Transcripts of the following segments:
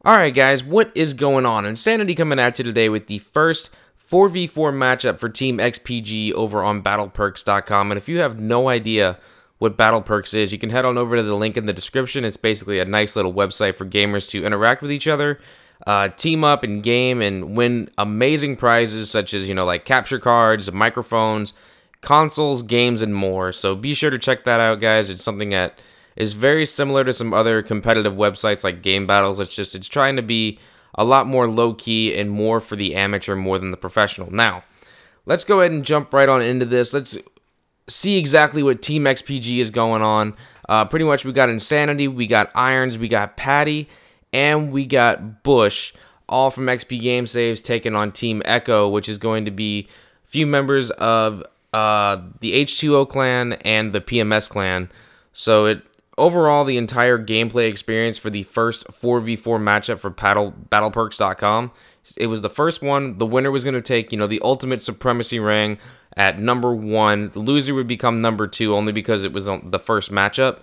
Alright guys, what is going on? Insanity coming at you today with the first 4v4 matchup for TeamXPG over on BattlePerks.com. And if you have no idea what BattlePerks is, you can head on over to the link in the description. It's basically a nice little website for gamers to interact with each other, team up and game and win amazing prizes such as, like capture cards, microphones, consoles, games, and more. So be sure to check that out, guys. It's something that is very similar to some other competitive websites like Game Battles. It's trying to be a lot more low-key and more for the amateur more than the professional. Now, let's go ahead and jump right on into this. Let's see exactly what Team XPG is going on. Pretty much we got Insanity, we got Irons, we got Patty, and we got Bush, all from XP Game Saves taking on Team Echo, which is going to be a few members of the H2O clan and the PMS clan. So overall, the entire gameplay experience for the first 4v4 matchup for BattlePerks.com, it was the first one. The winner was going to take, the ultimate supremacy ring at number 1. The loser would become number 2 only because it was the first matchup.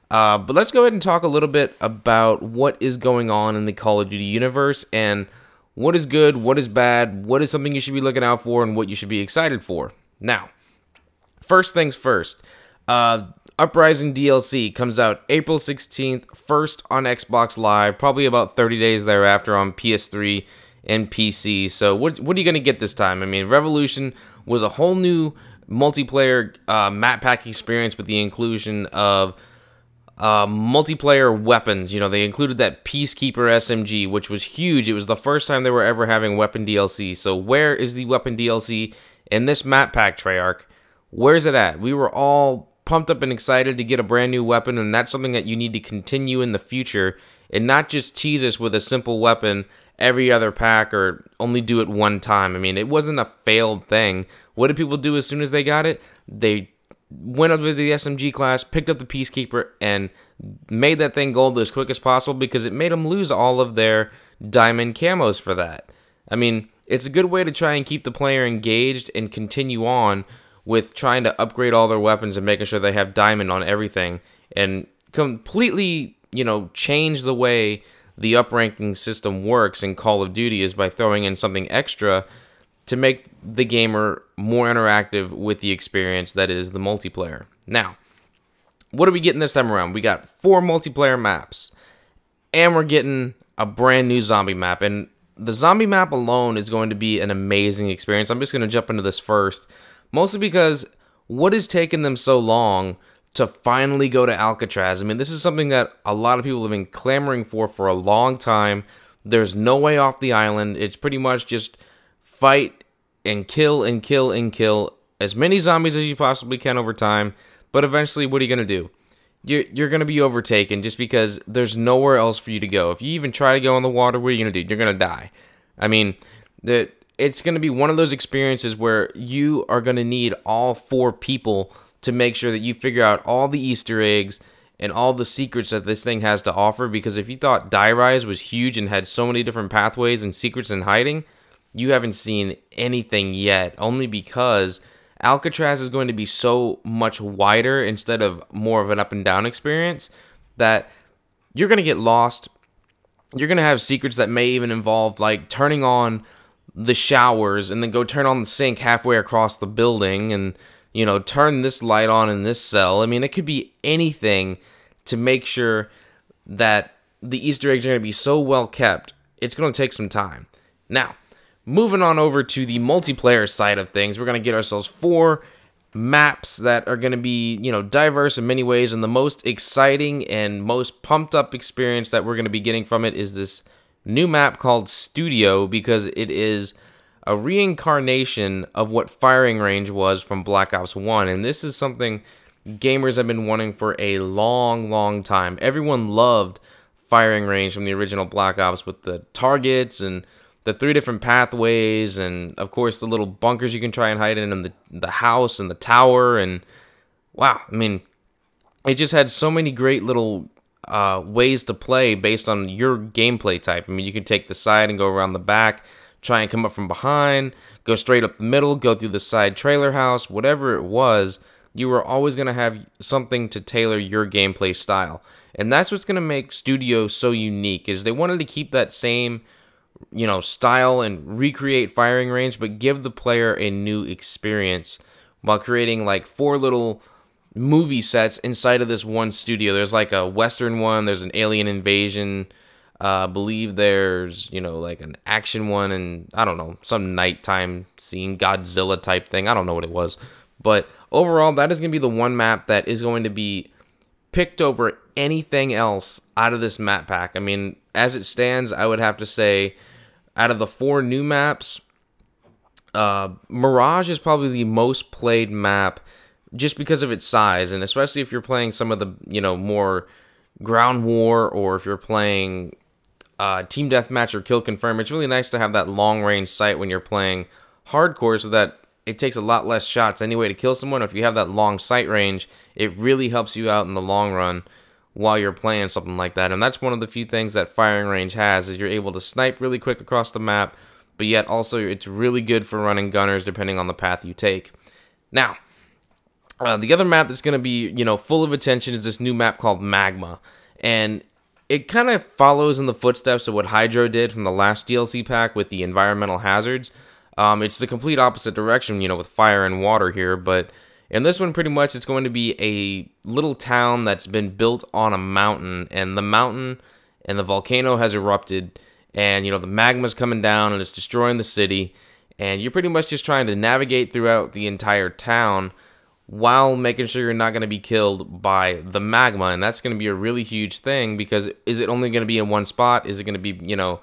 But let's go ahead and talk a little bit about what is going on in the Call of Duty universe and what is good, what is bad, what is something you should be looking out for, and what you should be excited for. Now, first things first. Uprising DLC comes out April 16th, first on Xbox Live, probably about 30 days thereafter on PS3 and PC. So what are you going to get this time? I mean, Revolution was a whole new multiplayer map pack experience with the inclusion of multiplayer weapons. They included that Peacekeeper SMG, which was huge. It was the first time they were ever having weapon DLC. So where is the weapon DLC in this map pack, Treyarch? Where's it at? We were all pumped up and excited to get a brand new weapon, and that's something that you need to continue in the future and not just tease us with a simple weapon every other pack or only do it one time. I mean, it wasn't a failed thing. What did people do as soon as they got it? They went up to the SMG class, picked up the Peacekeeper, and made that thing gold as quick as possible because it made them lose all of their diamond camos for that. I mean, it's a good way to try and keep the player engaged and continue on with trying to upgrade all their weapons and making sure they have diamond on everything, and completely, change the way the upranking system works in Call of Duty is by throwing in something extra to make the gamer more interactive with the experience that is the multiplayer. Now, what are we getting this time around? We got 4 multiplayer maps, and we're getting a brand new zombie map, and the zombie map alone is going to be an amazing experience. I'm just going to jump into this first. Mostly because what has taken them so long to finally go to Alcatraz? I mean, this is something that a lot of people have been clamoring for a long time. There's no way off the island. It's pretty much just fight and kill and kill and kill as many zombies as you possibly can over time. But eventually, what are you going to do? You're going to be overtaken just because there's nowhere else for you to go. If you even try to go in the water, what are you going to do? You're going to die. I mean, it's going to be one of those experiences where you are going to need all 4 people to make sure that you figure out all the Easter eggs and all the secrets that this thing has to offer. Because if you thought Die Rise was huge and had so many different pathways and secrets and hiding, you haven't seen anything yet. Only because Alcatraz is going to be so much wider instead of more of an up and down experience that you're going to get lost. You're going to have secrets that may even involve like turning on the showers and then go turn on the sink halfway across the building and, turn this light on in this cell. I mean, it could be anything to make sure that the Easter eggs are going to be so well kept. It's going to take some time. Now, moving on over to the multiplayer side of things, we're going to get ourselves 4 maps that are going to be, diverse in many ways, and the most exciting and most pumped up experience that we're going to be getting from it is this new map called Studio, because it is a reincarnation of what Firing Range was from Black Ops 1, and this is something gamers have been wanting for a long time. Everyone loved Firing Range from the original Black Ops with the targets and the 3 different pathways, and of course the little bunkers you can try and hide in, and the house and the tower, and wow, I mean, it just had so many great little ways to play based on your gameplay type. I mean, you can take the side and go around the back, try and come up from behind, go straight up the middle, go through the side trailer house, whatever it was, you are always going to have something to tailor your gameplay style. And that's what's going to make Studio so unique, is they wanted to keep that same, style and recreate firing range, but give the player a new experience while creating like 4 little movie sets inside of this one studio. There's like a Western one, there's an alien invasion, believe there's, like an action one, and I don't know, some nighttime scene, Godzilla type thing. I don't know what it was. But overall, that is going to be the one map that is going to be picked over anything else out of this map pack. I mean, as it stands, I would have to say, out of the 4 new maps, Mirage is probably the most played map just because of its size, and especially if you're playing some of the, more ground war, or if you're playing team deathmatch or kill confirm. It's really nice to have that long range sight when you're playing hardcore, so that it takes a lot less shots anyway to kill someone. If you have that long sight range, it really helps you out in the long run while you're playing something like that. And that's one of the few things that firing range has, is you're able to snipe really quick across the map, but yet also it's really good for running gunners depending on the path you take. Now, the other map that's going to be, full of attention is this new map called Magma. And it kind of follows in the footsteps of what Hydro did from the last DLC pack with the environmental hazards. It's the complete opposite direction, with fire and water here, but in this one, pretty much, it's going to be a little town that's been built on a mountain, and the mountain and the volcano has erupted, and, the magma's coming down, and it's destroying the city, and you're pretty much just trying to navigate throughout the entire town while making sure you're not going to be killed by the magma. And that's going to be a really huge thing, because is it only going to be in one spot? Is it going to be,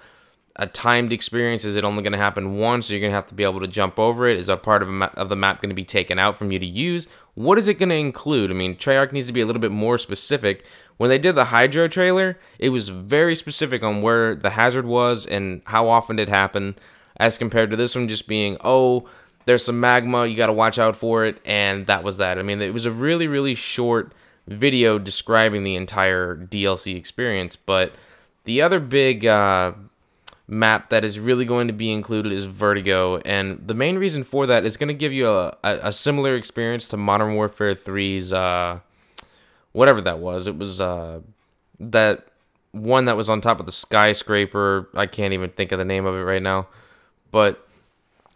a timed experience? Is it only going to happen once? You're going to have to be able to jump over it? Is a part of the map going to be taken out from you to use? What is it going to include? I mean, Treyarch needs to be a little bit more specific. When they did the Hydro trailer, it was very specific on where the hazard was and how often it happened, as compared to this one just being, oh, there's some magma, you got to watch out for it, and that was that. I mean, it was a really, really short video describing the entire DLC experience. But the other big map that is really going to be included is Vertigo, and the main reason for that is going to give you a similar experience to Modern Warfare 3's whatever that was. It was that one that was on top of the skyscraper. I can't even think of the name of it right now, but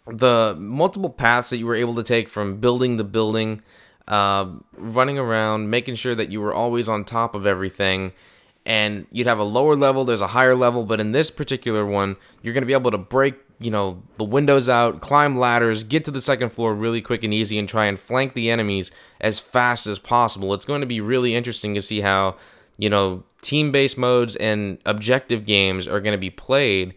the multiple paths that you were able to take from building to building, running around, making sure that you were always on top of everything. And you'd have a lower level, there's a higher level, but in this particular one, you're going to be able to break, the windows out, climb ladders, get to the second floor really quick and easy, and try and flank the enemies as fast as possible. It's going to be really interesting to see how, team-based modes and objective games are going to be played,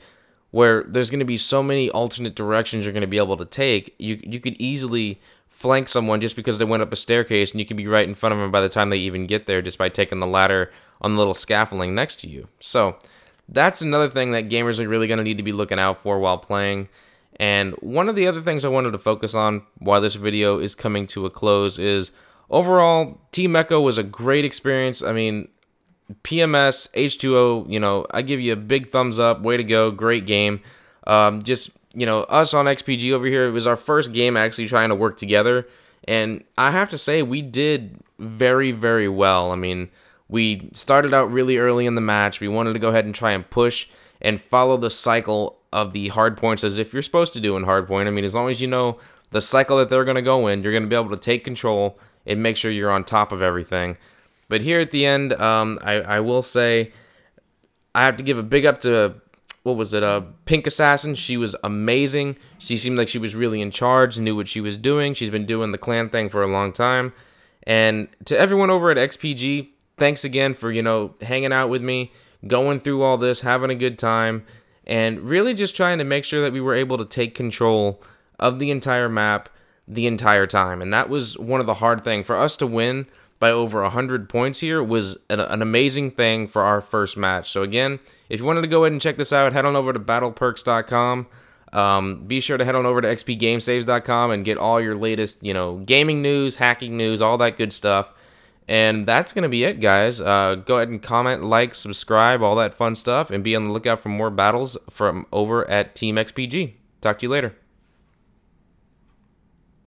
where there's going to be so many alternate directions you're going to be able to take. You could easily flank someone just because they went up a staircase, and you could be right in front of them by the time they even get there, just by taking the ladder on the little scaffolding next to you. So that's another thing that gamers are really going to need to be looking out for while playing. And one of the other things I wanted to focus on while this video is coming to a close is, overall, Team Echo was a great experience. I mean, PMS, H2O, I give you a big thumbs up. Way to go. Great game. Us on XPG over here, it was our first game actually trying to work together. And I have to say, we did very, very well. I mean, we started out really early in the match. We wanted to go ahead and try and push and follow the cycle of the hard points as if you're supposed to do in hardpoint. I mean, as long as you know the cycle that they're going to go in, you're going to be able to take control and make sure you're on top of everything. But here at the end, I will say I have to give a big up to, Pink Assassin. She was amazing. She seemed like she was really in charge, knew what she was doing. She's been doing the clan thing for a long time. And to everyone over at XPG, thanks again for, hanging out with me, going through all this, having a good time, and really just trying to make sure that we were able to take control of the entire map the entire time. And that was one of the hard things. For us to win by over 100 points here was an amazing thing for our first match. So again, if you wanted to go ahead and check this out, head on over to BattlePerks.com. Be sure to head on over to xpgamesaves.com and get all your latest, gaming news, hacking news, all that good stuff. And that's going to be it, guys. Go ahead and comment, like, subscribe, all that fun stuff, and be on the lookout for more battles from over at TeamXPG. Talk to you later.